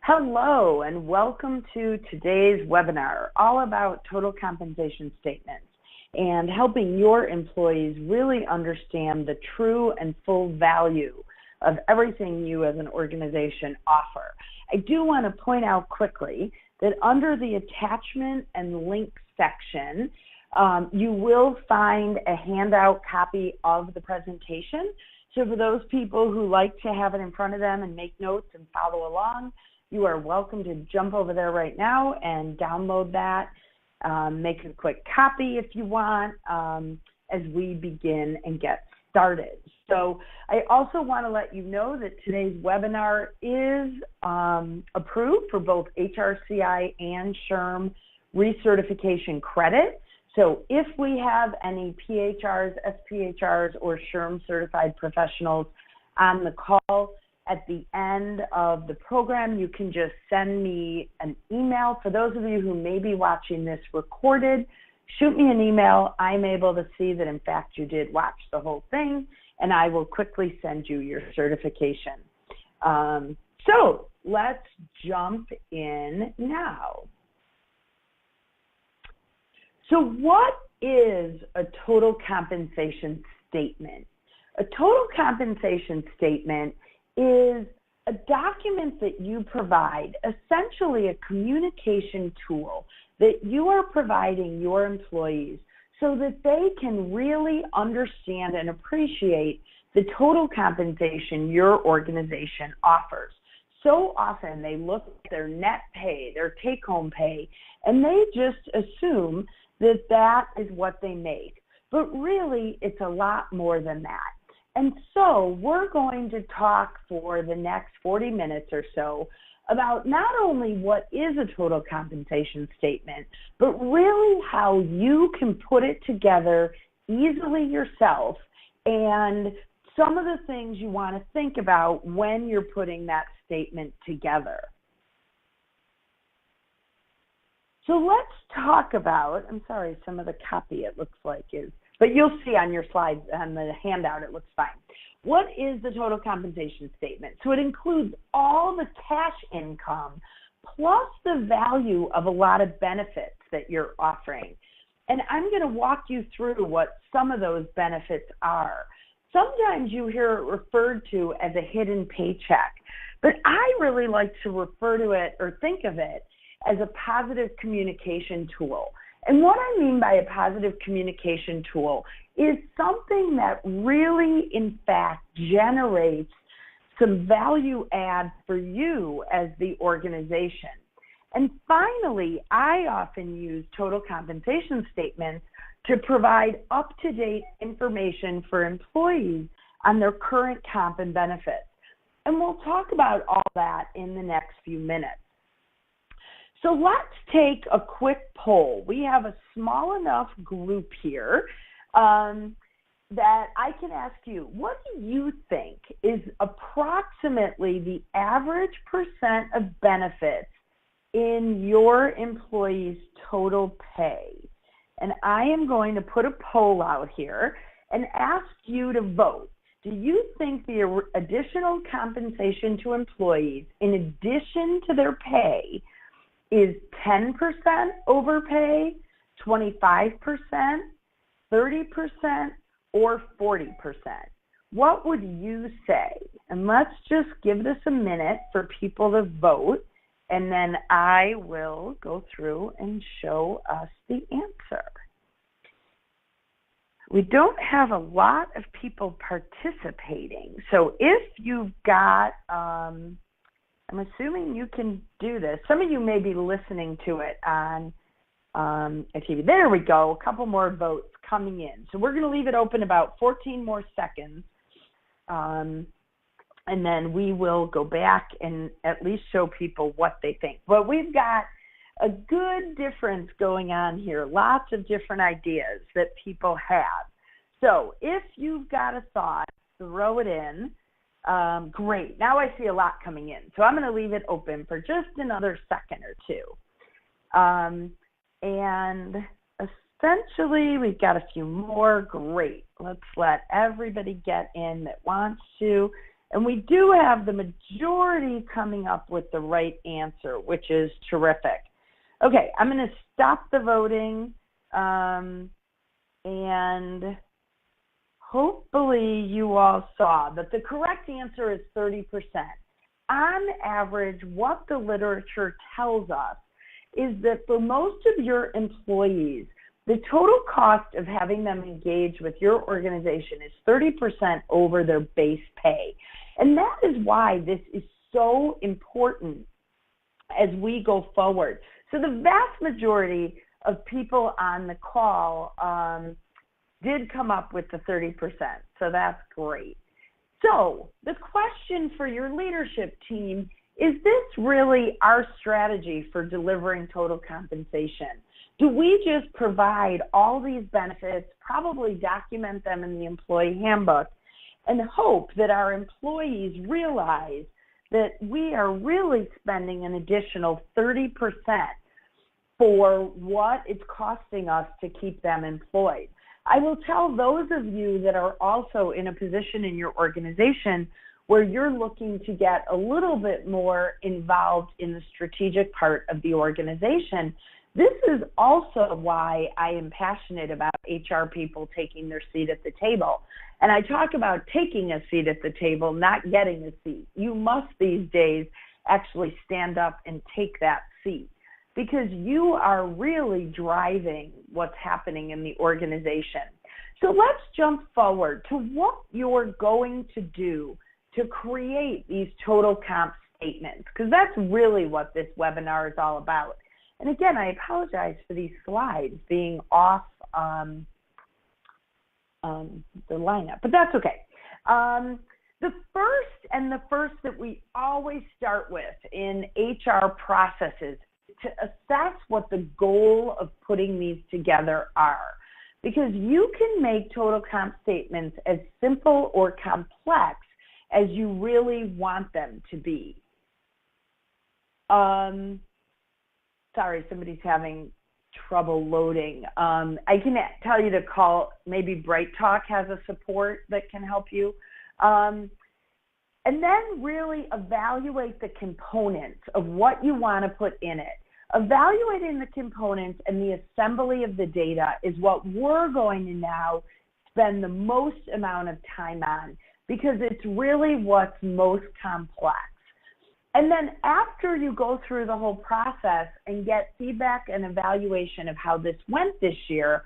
Hello and welcome to today's webinar, all about total compensation statements and helping your employees really understand the true and full value of everything you as an organization offer. I do want to point out quickly that under the attachment and link section, you will find a handout copy of the presentation. So for those people who like to have it in front of them and make notes and follow along, you are welcome to jump over there right now and download that. Make a quick copy if you want as we begin and get started. So I also want to let you know that today's webinar is approved for both HRCI and SHRM recertification credit. So if we have any PHRs, SPHRs, or SHRM certified professionals on the call, at the end of the program, you can just send me an email. For those of you who may be watching this recorded, shoot me an email. I'm able to see that, in fact, you did watch the whole thing, and I will quickly send you your certification. So let's jump in now. So what is a total compensation statement? A total compensation statement is a document that you provide, essentially a communication tool that you are providing your employees so that they can really understand and appreciate the total compensation your organization offers. So often they look at their net pay, their take-home pay, and they just assume that that is what they make. But really, it's a lot more than that. And so we're going to talk for the next 40 minutes or so about not only what is a total compensation statement, but really how you can put it together easily yourself and some of the things you want to think about when you're putting that statement together. So let's talk about, I'm sorry, some of the copy it looks like is, but you'll see on your slides, on the handout, it looks fine. What is the total compensation statement? So it includes all the cash income plus the value of a lot of benefits that you're offering. And I'm going to walk you through what some of those benefits are. Sometimes you hear it referred to as a hidden paycheck, but I really like to refer to it or think of it as a positive communication tool. And what I mean by a positive communication tool is something that really, in fact, generates some value add for you as the organization. And finally, I often use total compensation statements to provide up-to-date information for employees on their current comp and benefits. And we'll talk about all that in the next few minutes. So let's take a quick poll. We have a small enough group here that I can ask you, what do you think is approximately the average percent of benefits in your employees' total pay? And I am going to put a poll out here and ask you to vote. Do you think the additional compensation to employees, in addition to their pay, is 10% overpay, 25%, 30%, or 40%? What would you say? And let's just give this a minute for people to vote, and then I will go through and show us the answer. We don't have a lot of people participating, so if you've got I'm assuming you can do this. Some of you may be listening to it on TV. There we go, a couple more votes coming in. So we're going to leave it open about 14 more seconds, and then we will go back and at least show people what they think. But we've got a good difference going on here, lots of different ideas that people have. So if you've got a thought, throw it in. Great. Now I see a lot coming in. So I'm going to leave it open for just another second or two. And essentially, we've got a few more. Great. Let's let everybody get in that wants to. And we do have the majority coming up with the right answer, which is terrific. Okay, I'm going to stop the voting, and hopefully you all saw that the correct answer is 30%. On average, what the literature tells us is that for most of your employees, the total cost of having them engage with your organization is 30% over their base pay. And that is why this is so important as we go forward. So the vast majority of people on the call did come up with the 30%, so that's great. So the question for your leadership team, is this really our strategy for delivering total compensation? Do we just provide all these benefits, probably document them in the employee handbook, and hope that our employees realize that we are really spending an additional 30% for what it's costing us to keep them employed? I will tell those of you that are also in a position in your organization where you're looking to get a little bit more involved in the strategic part of the organization, this is also why I am passionate about HR people taking their seat at the table. And I talk about taking a seat at the table, not getting a seat. You must these days actually stand up and take that seat, because you are really driving what's happening in the organization. So let's jump forward to what you're going to do to create these total comp statements, because that's really what this webinar is all about. And again, I apologize for these slides being off the lineup, but that's okay. The first that we always start with in HR processes to assess what the goal of putting these together are, because you can make total comp statements as simple or complex as you really want them to be. Sorry, somebody's having trouble loading. I can tell you to call, maybe Bright Talk has a support that can help you. And then really evaluate the components of what you want to put in it. Evaluating the components and the assembly of the data is what we're going to now spend the most amount of time on, because it's really what's most complex. And then after you go through the whole process and get feedback and evaluation of how this went this year,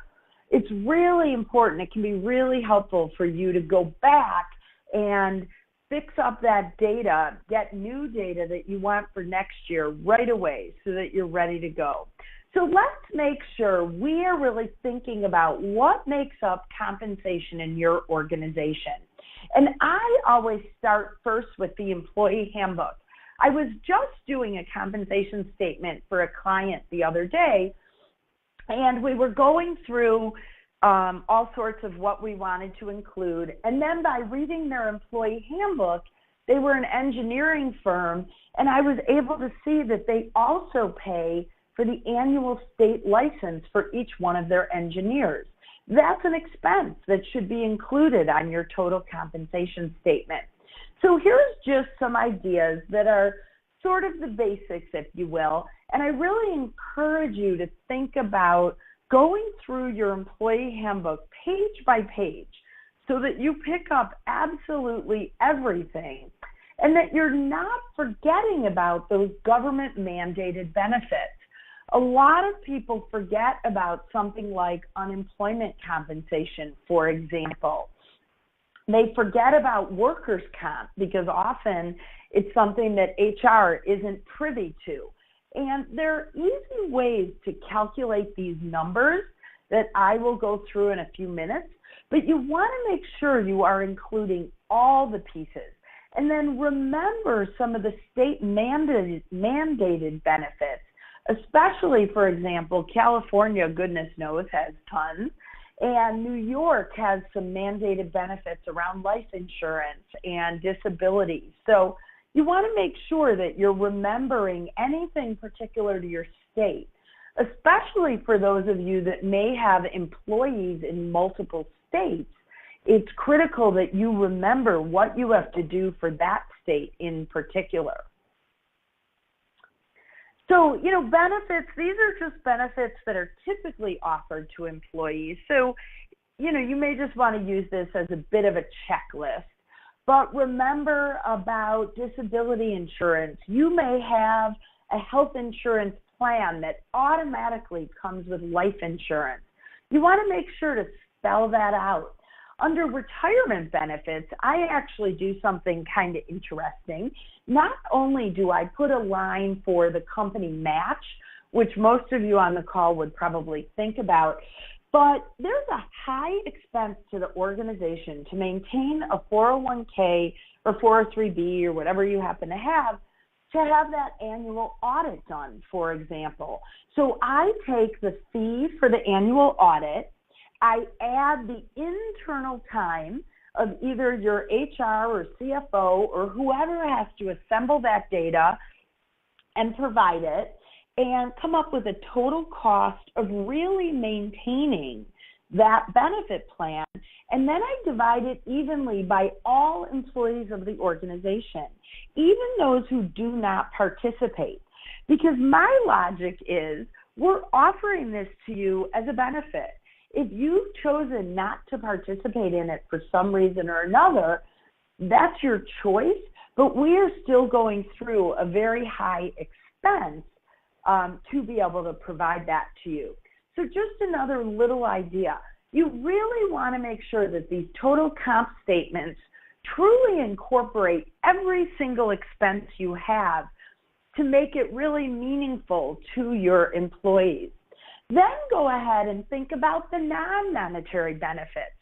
it's really important. It can be really helpful for you to go back and fix up that data, get new data that you want for next year right away so that you're ready to go. So let's make sure we are really thinking about what makes up compensation in your organization. And I always start first with the employee handbook. I was just doing a compensation statement for a client the other day, and we were going through all sorts of what we wanted to include. And then by reading their employee handbook, they were an engineering firm, and I was able to see that they also pay for the annual state license for each one of their engineers. That's an expense that should be included on your total compensation statement. So here's just some ideas that are sort of the basics, if you will, and I really encourage you to think about going through your employee handbook page by page so that you pick up absolutely everything and that you're not forgetting about those government mandated benefits. A lot of people forget about something like unemployment compensation, for example. They forget about workers' comp because often it's something that HR isn't privy to. And there are easy ways to calculate these numbers that I will go through in a few minutes, but you want to make sure you are including all the pieces. And then remember some of the state mandated benefits, especially, for example, California, goodness knows, has tons. And New York has some mandated benefits around life insurance and disability. So you want to make sure that you're remembering anything particular to your state, especially for those of you that may have employees in multiple states. it's critical that you remember what you have to do for that state in particular. So, benefits, these are just benefits that are typically offered to employees. So, you may just want to use this as a bit of a checklist. But remember about disability insurance. You may have a health insurance plan that automatically comes with life insurance. You want to make sure to spell that out. Under retirement benefits, I actually do something kind of interesting. Not only do I put a line for the company match, which most of you on the call would probably think about, but there's a high expense to the organization to maintain a 401k or 403b or whatever you happen to have that annual audit done, for example. So I take the fee for the annual audit, I add the internal time of either your HR or CFO or whoever has to assemble that data and provide it, and come up with a total cost of really maintaining that benefit plan. And then I divide it evenly by all employees of the organization, even those who do not participate. Because my logic is we're offering this to you as a benefit. If you've chosen not to participate in it for some reason or another, that's your choice, but we are still going through a very high expense to be able to provide that to you. So just another little idea. You really want to make sure that these total comp statements truly incorporate every single expense you have to make it really meaningful to your employees. Then go ahead and think about the non-monetary benefits.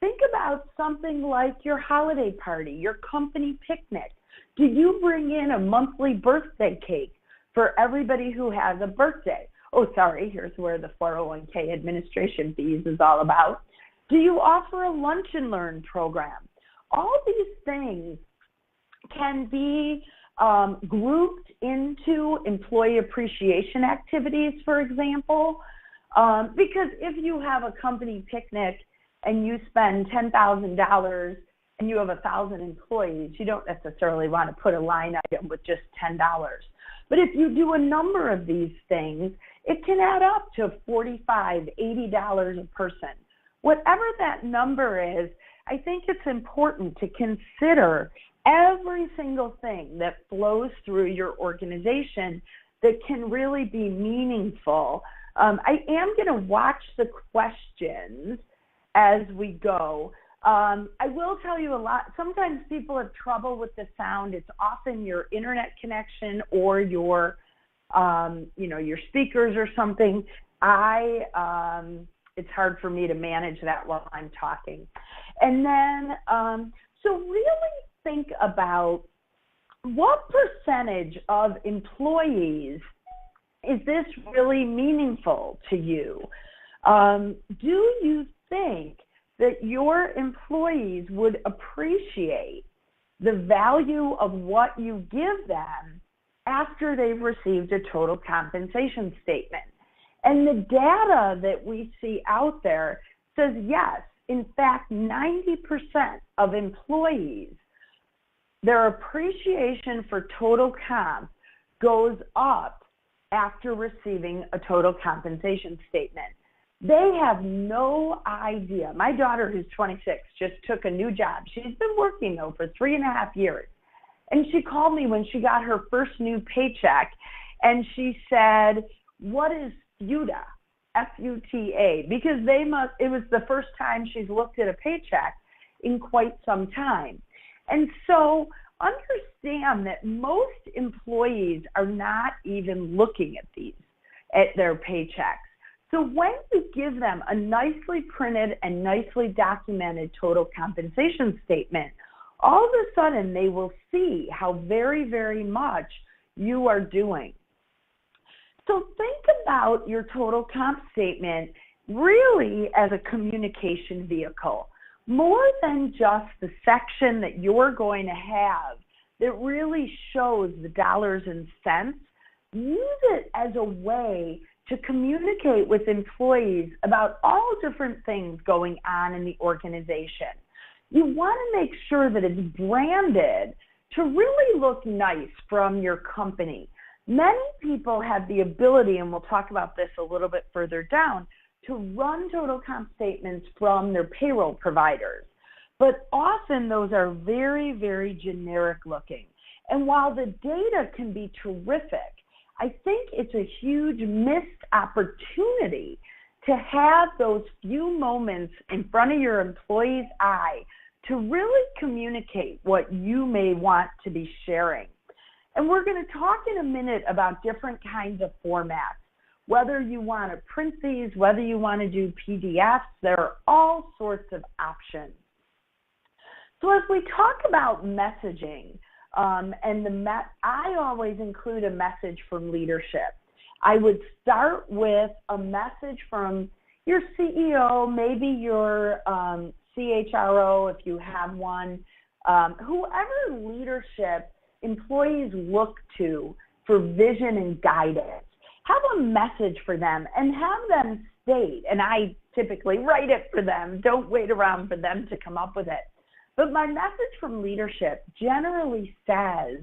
Think about something like your holiday party, your company picnic. Do you bring in a monthly birthday cake for everybody who has a birthday? Oh, sorry, here's where the 401k administration fees is all about. Do you offer a lunch and learn program? All these things can be grouped into employee appreciation activities, for example, because if you have a company picnic and you spend $10,000 and you have 1,000 employees, you don't necessarily want to put a line item with just $10. But if you do a number of these things, it can add up to $45, $80 a person. Whatever that number is, I think it's important to consider every single thing that flows through your organization that can really be meaningful. I am going to watch the questions as we go. I will tell you a lot. Sometimes people have trouble with the sound. It's often your internet connection or your, your speakers or something. It's hard for me to manage that while I'm talking. And then, so really think about what percentage of employees is this really meaningful to you? Do you think that your employees would appreciate the value of what you give them after they've received a total compensation statement? And the data that we see out there says yes. In fact, 90% of employees, their appreciation for total comp goes up after receiving a total compensation statement. They have no idea. My daughter, who's 26, just took a new job. She's been working, though, for 3.5 years. And she called me when she got her first new paycheck, and she said, what is FUTA? F-U-T-A, because it was the first time she's looked at a paycheck in quite some time. And so understand that most employees are not even looking at their paychecks. So when you give them a nicely printed and nicely documented total compensation statement, all of a sudden they will see how very, very much you are doing. So think about your total comp statement really as a communication vehicle, more than just the section that you're going to have that really shows the dollars and cents. Use it as a way to communicate with employees about all different things going on in the organization. you want to make sure that it's branded to really look nice from your company. Many people have the ability, and we'll talk about this a little bit further down, to run total comp statements from their payroll providers. But often those are very, very generic looking. And while the data can be terrific, I think it's a huge missed opportunity to have those few moments in front of your employee's eye to really communicate what you may want to be sharing. And we're going to talk in a minute about different kinds of formats, whether you want to print these, whether you want to do PDFs, there are all sorts of options. So as we talk about messaging, I always include a message from leadership. I would start with a message from your CEO, maybe your CHRO if you have one, whoever leadership employees look to for vision and guidance. Have a message for them and have them state, and I typically write it for them, don't wait around for them to come up with it. But my message from leadership generally says,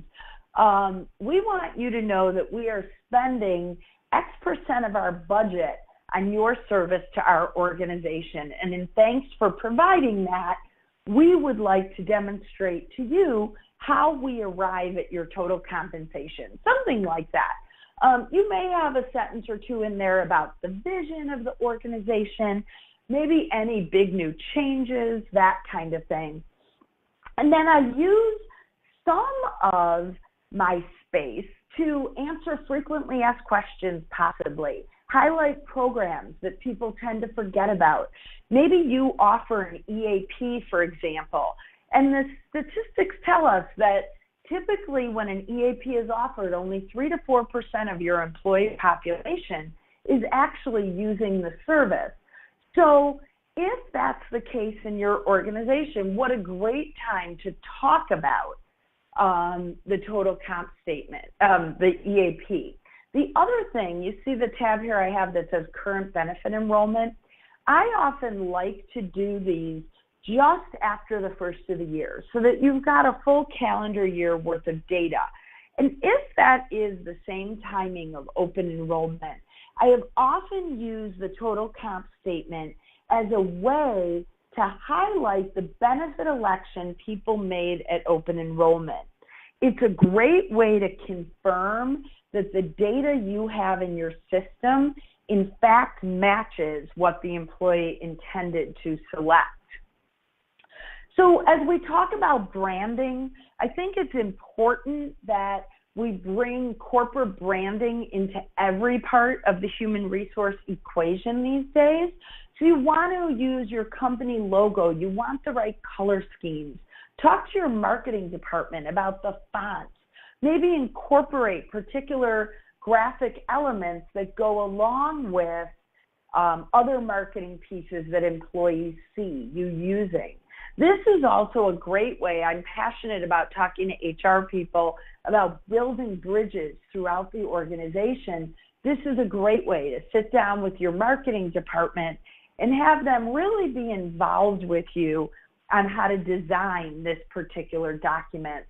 we want you to know that we are spending X% of our budget on your service to our organization. And in thanks for providing that, we would like to demonstrate to you how we arrive at your total compensation, something like that. You may have a sentence or two in there about the vision of the organization, maybe any big new changes, that kind of thing. And then I use some of my space to answer frequently asked questions, possibly. Highlight programs that people tend to forget about. Maybe you offer an EAP, for example, and the statistics tell us that typically when an EAP is offered, only 3 to 4% of your employee population is actually using the service. So if that's the case in your organization, what a great time to talk about the total comp statement, the EAP. The other thing, you see the tab here I have that says current benefit enrollment. I often like to do these just after the first of the year so that you've got a full calendar year worth of data. And if that is the same timing of open enrollment, I have often used the total comp statement as a way to highlight the benefit election people made at open enrollment. It's a great way to confirm that the data you have in your system in fact matches what the employee intended to select. So as we talk about branding, I think it's important that we bring corporate branding into every part of the human resource equation these days. So you want to use your company logo. You want the right color schemes. Talk to your marketing department about the fonts. Maybe incorporate particular graphic elements that go along with other marketing pieces that employees see you using. This is also a great way. I'm passionate about talking to HR people about building bridges throughout the organization. This is a great way to sit down with your marketing department and have them really be involved with you on how to design this particular document.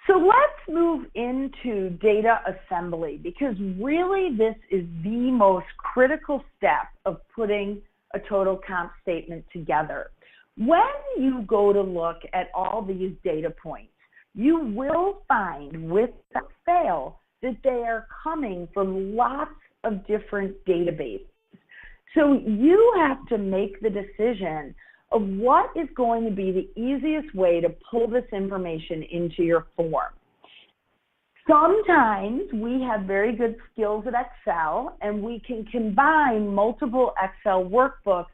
So let's move into data assembly, because really this is the most critical step of putting a total comp statement together. When you go to look at all these data points, you will find without fail that they are coming from lots of different databases. So you have to make the decision of what is going to be the easiest way to pull this information into your form. Sometimes we have very good skills at Excel, and we can combine multiple Excel workbooks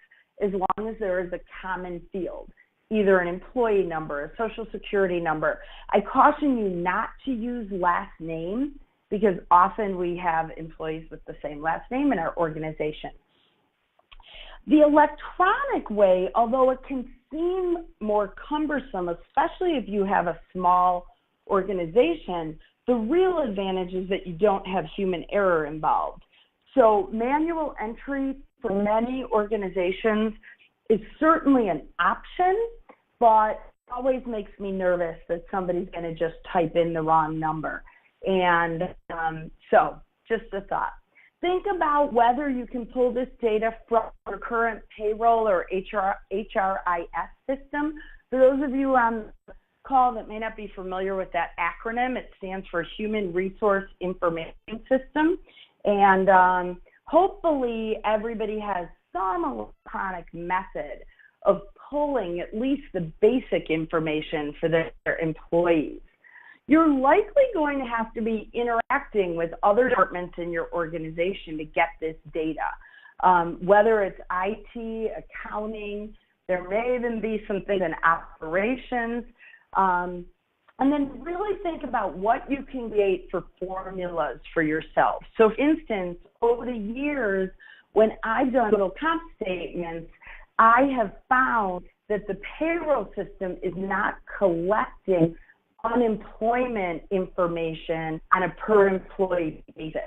as long as there is a common field, either an employee number, a social security number. I caution you not to use last name, because often we have employees with the same last name in our organization. The electronic way, although it can seem more cumbersome, especially if you have a small organization, the real advantage is that you don't have human error involved. So manual entry for many organizations is certainly an option, but always makes me nervous that somebody's going to just type in the wrong number. And so just a thought. Think about whether you can pull this data from your current payroll or HRIS system. For those of you on the call that may not be familiar with that acronym, it stands for Human Resource Information System. And hopefully everybody has some electronic method of pulling at least the basic information for their employees. You're likely going to have to be interacting with other departments in your organization to get this data, whether it's IT, accounting, there may even be some things in operations, and then really think about what you can create for formulas for yourself. So for instance, over the years, when I've done total comp statements, I have found that the payroll system is not collecting unemployment information on a per employee basis.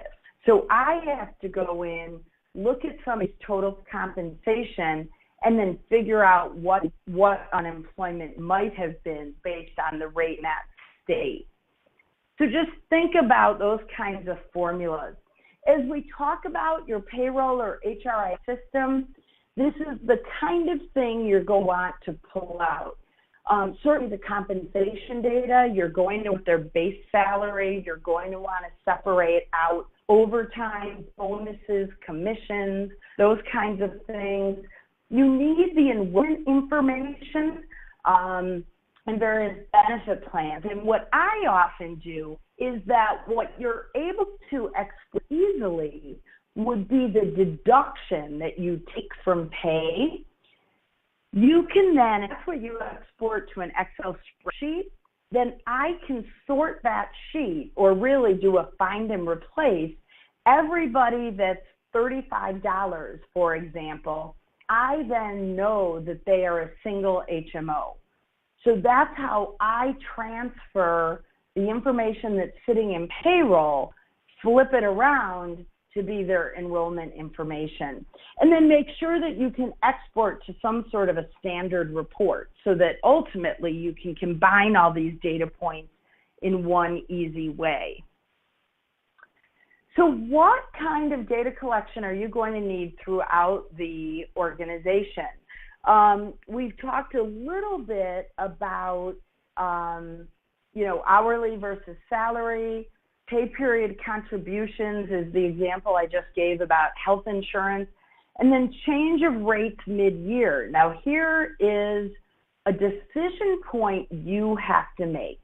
So I have to go in, look at somebody's total compensation, and then figure out what unemployment might have been based on the rate in that state. So just think about those kinds of formulas. As we talk about your payroll or HRI system, this is the kind of thing you're going to want to pull out. Certainly the compensation data, you're going to want their base salary, you're going to want to separate out overtime, bonuses, commissions, those kinds of things. You need the enrollment information and various benefit plans. And what I often do is that what you're able to export easily would be the deduction that you take from pay. You can then, if that's what you export to an Excel spreadsheet, then I can sort that sheet or really do a find and replace. Everybody that's $35, for example, I then know that they are a single HMO. So that's how I transfer the information that's sitting in payroll, flip it around to be their enrollment information. And then make sure that you can export to some sort of a standard report so that ultimately you can combine all these data points in one easy way. So what kind of data collection are you going to need throughout the organization? We've talked a little bit about, hourly versus salary. Pay period contributions is the example I just gave about health insurance, and then change of rates mid-year. Now here is a decision point you have to make.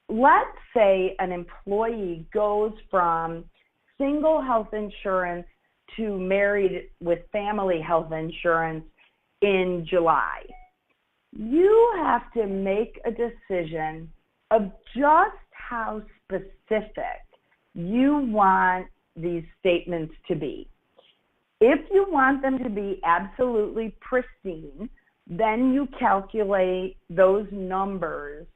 Let's say an employee goes from single health insurance to married with family health insurance in July. You have to make a decision of just how specific you want these statements to be. If you want them to be absolutely pristine, then you calculate those numbers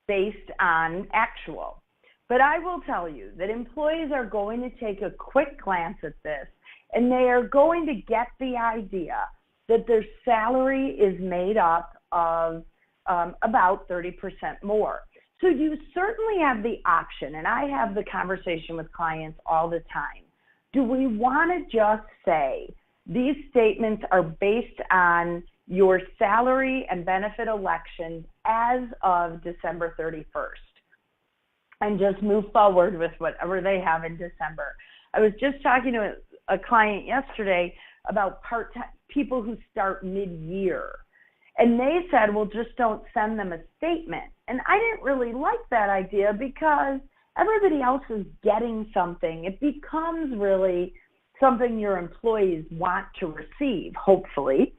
based on actual. But I will tell you that employees are going to take a quick glance at this, and they are going to get the idea that their salary is made up of about 30% more. So you certainly have the option, and I have the conversation with clients all the time. Do we want to just say these statements are based on your salary and benefit elections as of December 31st and just move forward with whatever they have in December? I was just talking to a client yesterday about part-time people who start mid-year. And they said, well, just don't send them a statement. And I didn't really like that idea because everybody else is getting something. It becomes really something your employees want to receive, hopefully.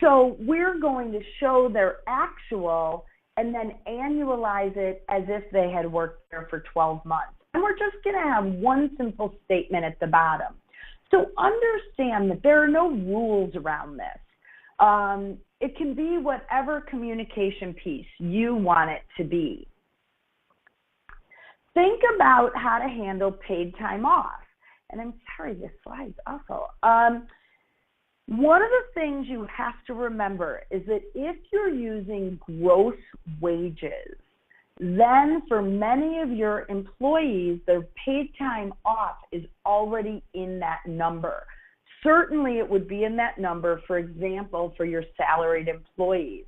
So we're going to show their actual and then annualize it as if they had worked there for 12 months. And we're just going to have one simple statement at the bottom. So understand that there are no rules around this. It can be whatever communication piece you want it to be. Think about how to handle paid time off. And I'm sorry, this slide's awful. One of the things you have to remember is that if you're using gross wages, then for many of your employees, their paid time off is already in that number. Certainly it would be in that number, for example, for your salaried employees.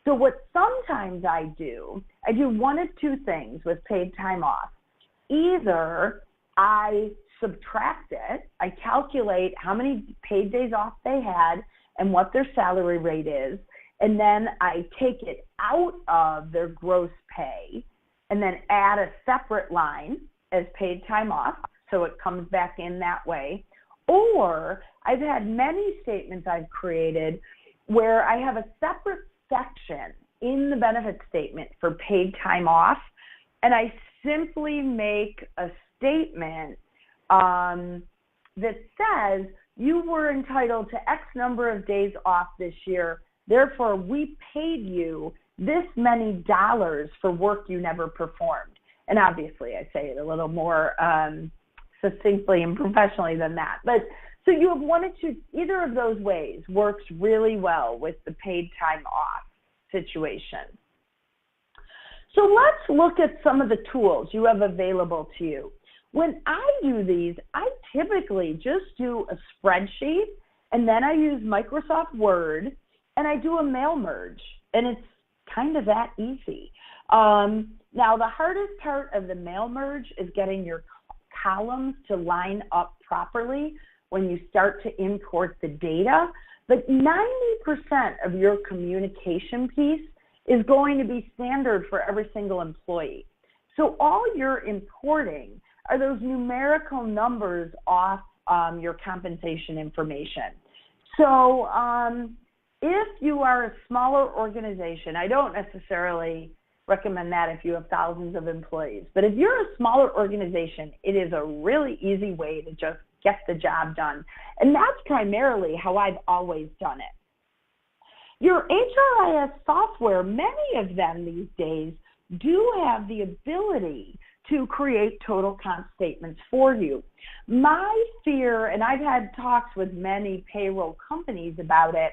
So what sometimes I do one of two things with paid time off. Either I subtract it, I calculate how many paid days off they had and what their salary rate is, and then I take it out of their gross pay and then add a separate line as paid time off, so it comes back in that way. Or I've had many statements I've created where I have a separate section in the benefit statement for paid time off, and I simply make a statement that says you were entitled to X number of days off this year, therefore we paid you this many dollars for work you never performed. And obviously I say it a little more succinctly and professionally than that. But so you have one or two, either of those ways works really well with the paid time off situation. So let's look at some of the tools you have available to you. When I do these, I typically just do a spreadsheet, and then I use Microsoft Word, and I do a mail merge, and it's kind of that easy. Now, the hardest part of the mail merge is getting your columns to line up properly when you start to import the data, but 90% of your communication piece is going to be standard for every single employee. So all you're importing are those numerical numbers off your compensation information. So if you are a smaller organization, I don't necessarily recommend that if you have thousands of employees, but if you're a smaller organization, it is a really easy way to just get the job done. And that's primarily how I've always done it. Your HRIS software, many of them these days, do have the ability to create total comp statements for you. My fear, and I've had talks with many payroll companies about it,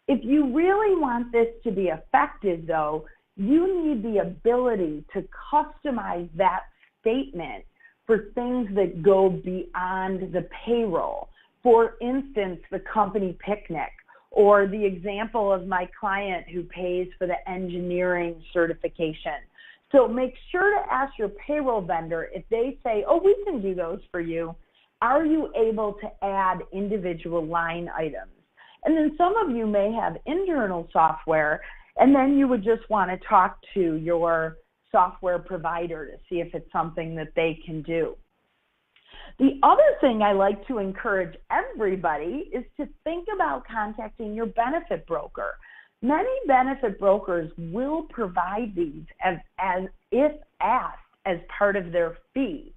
if you really want this to be effective though, you need the ability to customize that statement for things that go beyond the payroll. For instance, the company picnic, or the example of my client who pays for the engineering certification. So make sure to ask your payroll vendor if they say, oh, we can do those for you, are you able to add individual line items? And then some of you may have internal software, and then you would just want to talk to your software provider to see if it's something that they can do. The other thing I like to encourage everybody is to think about contacting your benefit broker. Many benefit brokers will provide these as if asked as part of their fee.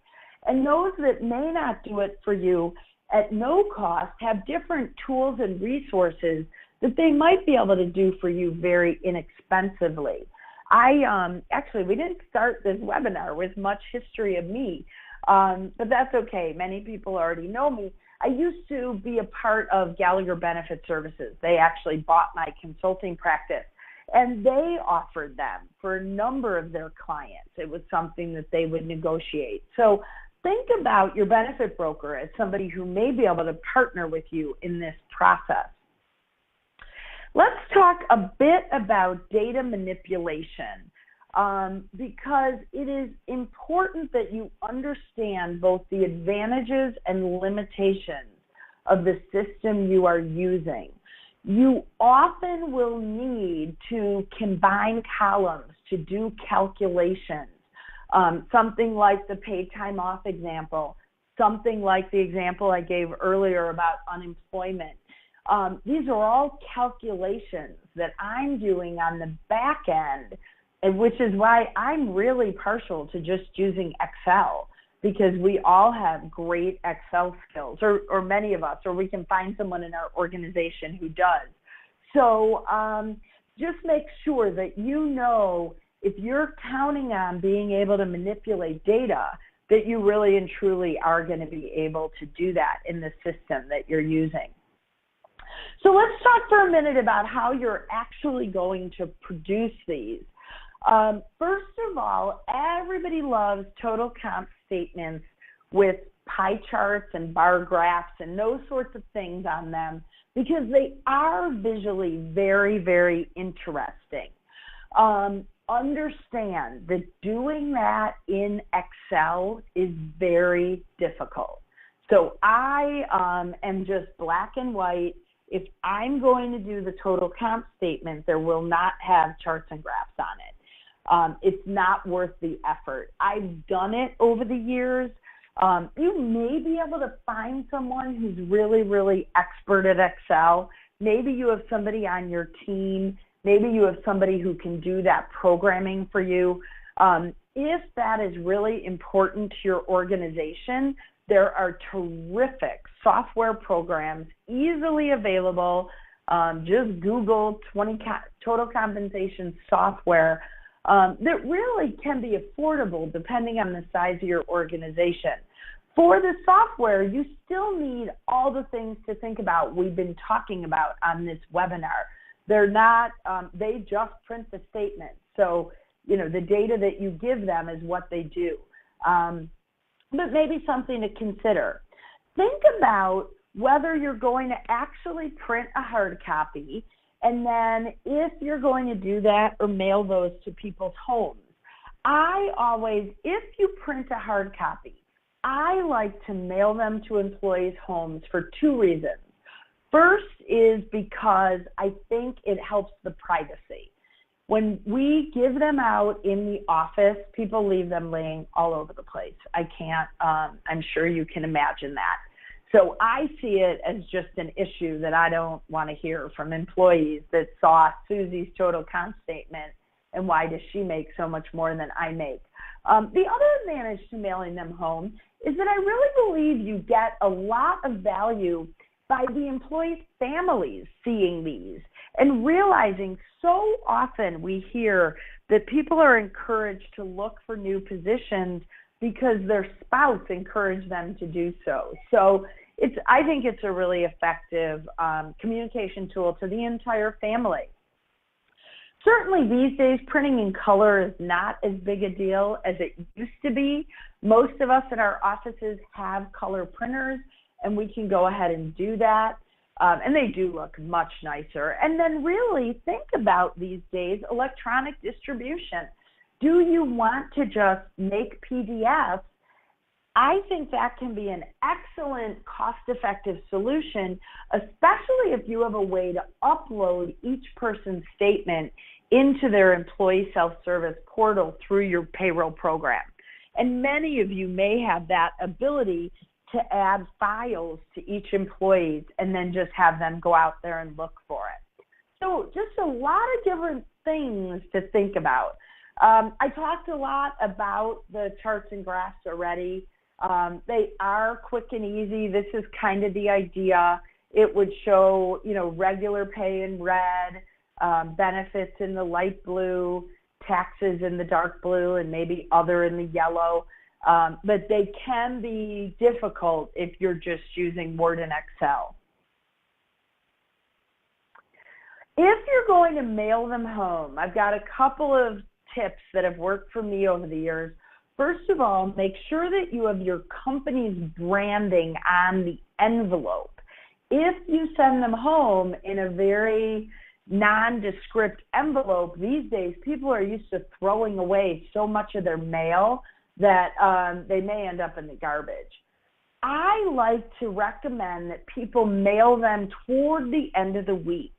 And those that may not do it for you at no cost have different tools and resources that they might be able to do for you very inexpensively. Actually, we didn't start this webinar with much history of me, but that's okay. Many people already know me. I used to be a part of Gallagher Benefit Services. They actually bought my consulting practice, and they offered them for a number of their clients. It was something that they would negotiate. So think about your benefit broker as somebody who may be able to partner with you in this process. Let's talk a bit about data manipulation because it is important that you understand both the advantages and limitations of the system you are using. You often will need to combine columns to do calculations. Something like the paid time off example, something like the example I gave earlier about unemployment. These are all calculations that I'm doing on the back end, and which is why I'm really partial to just using Excel, because we all have great Excel skills, or many of us, or we can find someone in our organization who does. So just make sure that you know if you're counting on being able to manipulate data, that you really and truly are going to be able to do that in the system that you're using. So let's talk for a minute about how you're actually going to produce these. First of all, everybody loves total comp statements with pie charts and bar graphs and those sorts of things on them because they are visually very, very interesting. Understand that doing that in Excel is very difficult. So I am just black and white. If I'm going to do the total comp statement, there will not have charts and graphs on it. It's not worth the effort. I've done it over the years. You may be able to find someone who's really, really expert at Excel. Maybe you have somebody on your team. Maybe you have somebody who can do that programming for you. If that is really important to your organization, there are terrific software programs easily available. Just Google total compensation software that really can be affordable depending on the size of your organization. For the software, you still need all the things to think about we've been talking about on this webinar. They're not, they just print the statement. So, you know, the data that you give them is what they do. But maybe something to consider. Think about whether you're going to actually print a hard copy, and then if you're going to do that or mail those to people's homes. I always, if you print a hard copy, I like to mail them to employees' homes for two reasons. First is because I think it helps the privacy. When we give them out in the office, people leave them laying all over the place. I can't, I'm sure you can imagine that. So I see it as just an issue that I don't want to hear from employees that saw Susie's total comp statement and why does she make so much more than I make. The other advantage to mailing them home is that I really believe you get a lot of value by the employees' families seeing these and realizing so often we hear that people are encouraged to look for new positions because their spouse encouraged them to do so. So I think it's a really effective communication tool to the entire family. Certainly these days, printing in color is not as big a deal as it used to be. Most of us in our offices have color printers, and we can go ahead and do that. And they do look much nicer. And then really think about these days electronic distribution. Do you want to just make PDFs? I think that can be an excellent cost-effective solution, especially if you have a way to upload each person's statement into their employee self-service portal through your payroll program. And many of you may have that ability to add files to each employee and then just have them go out there and look for it. So just a lot of different things to think about. I talked a lot about the charts and graphs already. They are quick and easy. This is kind of the idea. It would show, you know, regular pay in red, benefits in the light blue, taxes in the dark blue, and maybe other in the yellow. But they can be difficult if you're just using Word and Excel. If you're going to mail them home, I've got a couple of tips that have worked for me over the years. First of all, make sure that you have your company's branding on the envelope. If you send them home in a very nondescript envelope, these days people are used to throwing away so much of their mail that they may end up in the garbage. I like to recommend that people mail them toward the end of the week,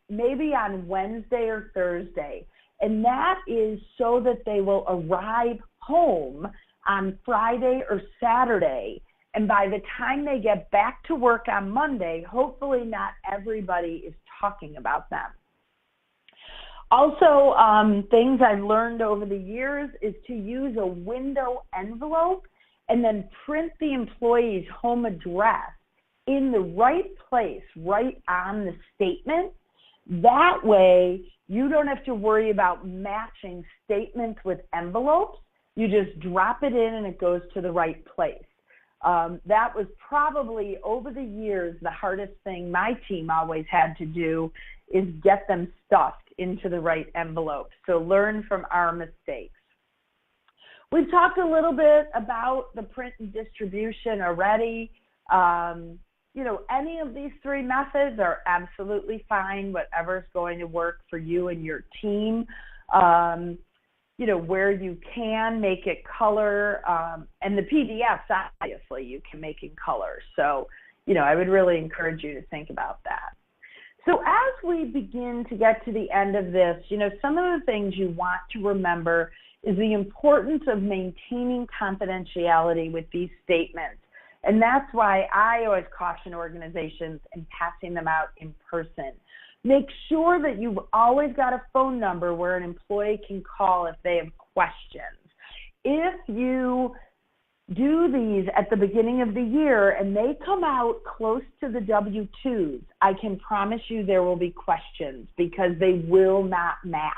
maybe on Wednesday or Thursday. And that is so that they will arrive home on Friday or Saturday. And by the time they get back to work on Monday, hopefully not everybody is talking about them. Also, things I've learned over the years is to use a window envelope and then print the employee's home address in the right place, right on the statement. That way, you don't have to worry about matching statements with envelopes. You just drop it in and it goes to the right place. That was probably, over the years, the hardest thing my team always had to do, is get them stuffed into the right envelope. So learn from our mistakes. We've talked a little bit about the print and distribution already. You know, any of these three methods are absolutely fine, whatever's going to work for you and your team. You know, where you can, make it color, and the PDFs, obviously, you can make in color. So, you know, I would really encourage you to think about that. So as we begin to get to the end of this, you know, some of the things you want to remember is the importance of maintaining confidentiality with these statements. And that's why I always caution organizations in passing them out in person. Make sure that you've always got a phone number where an employee can call if they have questions. If you do these at the beginning of the year and they come out close to the W-2s, I can promise you there will be questions because they will not match.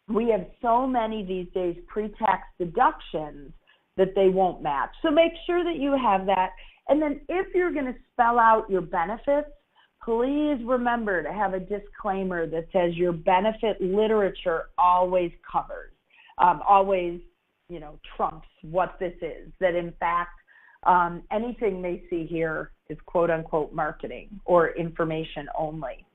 We have so many these days pre-tax deductions that they won't match. So make sure that you have that. And then if you're going to spell out your benefits, please remember to have a disclaimer that says your benefit literature always covers, always, you know, trumps what this is, that in fact, anything they see here is quote unquote marketing or information only.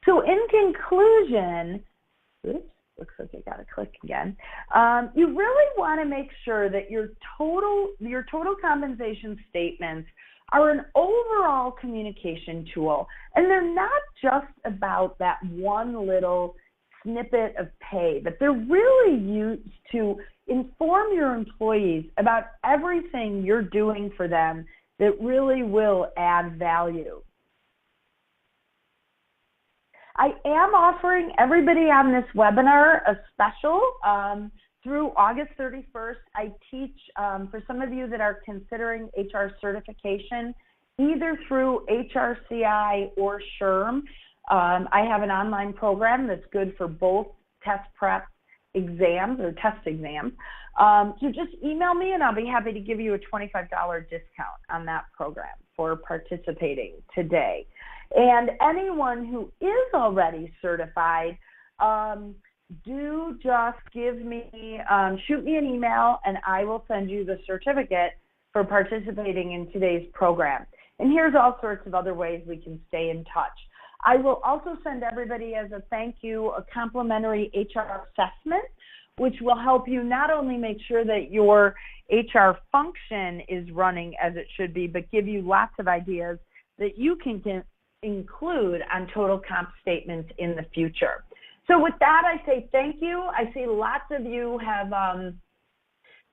So in conclusion, oops, looks like I got to click again. You really want to make sure that your total compensation statements are an overall communication tool, and they're not just about that one little snippet of pay, but they're really used to inform your employees about everything you're doing for them that really will add value. I am offering everybody on this webinar a special through August 31st. I teach, for some of you that are considering HR certification, either through HRCI or SHRM. I have an online program that's good for both test prep exams or test exams. So just email me and I'll be happy to give you a $25 discount on that program for participating today. And anyone who is already certified, do just give me, shoot me an email and I will send you the certificate for participating in today's program. And here's all sorts of other ways we can stay in touch. I will also send everybody as a thank you a complimentary HR assessment, which will help you not only make sure that your HR function is running as it should be, but give you lots of ideas that you can include on total comp statements in the future. So with that, I say thank you. I see lots of you have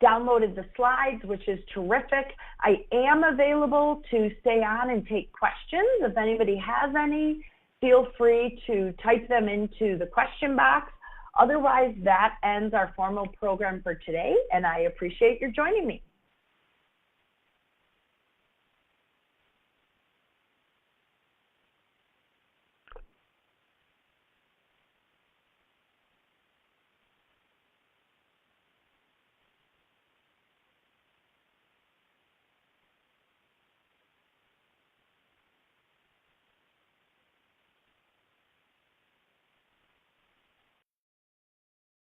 downloaded the slides, which is terrific. I am available to stay on and take questions. If anybody has any, feel free to type them into the question box. Otherwise, that ends our formal program for today, and I appreciate your joining me.